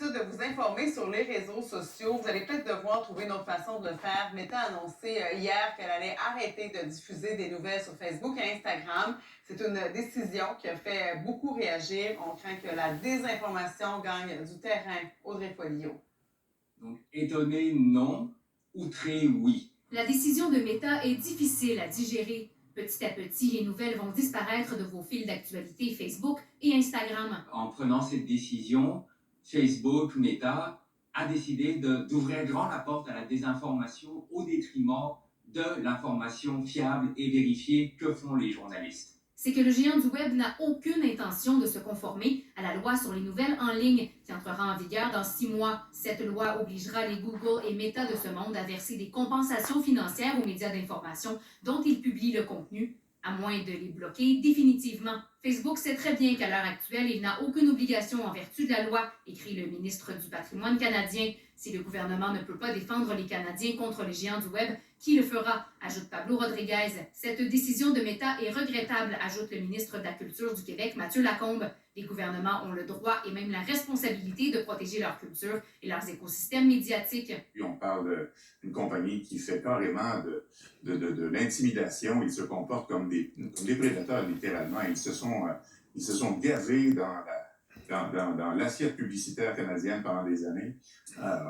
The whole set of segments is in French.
De vous informer sur les réseaux sociaux. Vous allez peut-être devoir trouver une autre façon de le faire. Meta a annoncé hier qu'elle allait arrêter de diffuser des nouvelles sur Facebook et Instagram. C'est une décision qui a fait beaucoup réagir. On craint que la désinformation gagne du terrain. Audrey Folio. Donc, étonné, non. Outré, oui. La décision de Meta est difficile à digérer. Petit à petit, les nouvelles vont disparaître de vos fils d'actualité Facebook et Instagram. En prenant cette décision, Facebook, Meta, a décidé d'ouvrir grand la porte à la désinformation au détriment de l'information fiable et vérifiée que font les journalistes. C'est que le géant du Web n'a aucune intention de se conformer à la loi sur les nouvelles en ligne qui entrera en vigueur dans 6 mois. Cette loi obligera les Google et Meta de ce monde à verser des compensations financières aux médias d'information dont ils publient le contenu, à moins de les bloquer définitivement. Facebook sait très bien qu'à l'heure actuelle, il n'a aucune obligation en vertu de la loi, écrit le ministre du Patrimoine canadien. Si le gouvernement ne peut pas défendre les Canadiens contre les géants du Web, qui le fera, ajoute Pablo Rodriguez. Cette décision de Meta est regrettable, ajoute le ministre de la Culture du Québec, Mathieu Lacombe. Les gouvernements ont le droit et même la responsabilité de protéger leur culture et leurs écosystèmes médiatiques. Puis on parle d'une compagnie qui fait carrément de l'intimidation. Ils se comportent comme des prédateurs, littéralement. Ils se sont gavés dans l'assiette publicitaire canadienne pendant des années.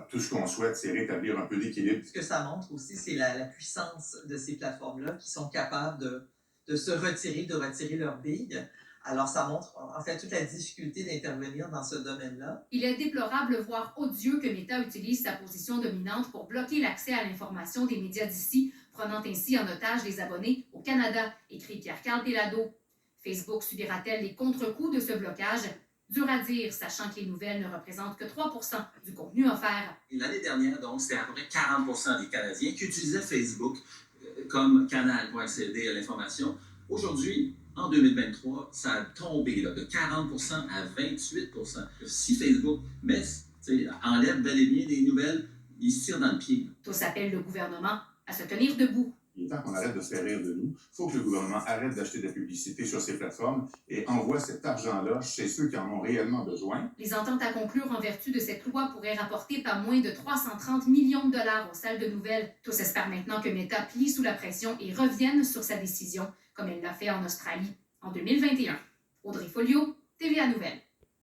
Tout ce qu'on souhaite, c'est rétablir un peu d'équilibre. Ce que ça montre aussi, c'est la puissance de ces plateformes-là qui sont capables de se retirer, de retirer leurs billes. Alors, ça montre en fait toute la difficulté d'intervenir dans ce domaine-là. Il est déplorable, voire odieux, que Meta utilise sa position dominante pour bloquer l'accès à l'information des médias d'ici, prenant ainsi en otage les abonnés au Canada, écrit Pierre-Carl Delado. Facebook subira-t-elle les contre-coups de ce blocage? Dur à dire, sachant que les nouvelles ne représentent que 3% du contenu offert. Et l'année dernière, donc, c'était à peu près 40% des Canadiens qui utilisaient Facebook comme canal pour accéder à l'information. Aujourd'hui, en 2023, ça a tombé là, de 40% à 28%. Si Facebook enlève bel et bien des nouvelles, il se tire dans le pied. Tous appellent le gouvernement à se tenir debout. Il est temps qu'on arrête de se faire rire de nous. Il faut que le gouvernement arrête d'acheter de la publicité sur ces plateformes et envoie cet argent-là chez ceux qui en ont réellement besoin. Les ententes à conclure en vertu de cette loi pourraient rapporter pas moins de 330 millions de dollars aux salles de nouvelles. Tous espèrent maintenant que Meta plie sous la pression et revienne sur sa décision, comme elle l'a fait en Australie en 2021. Audrey Folio, TVA Nouvelles.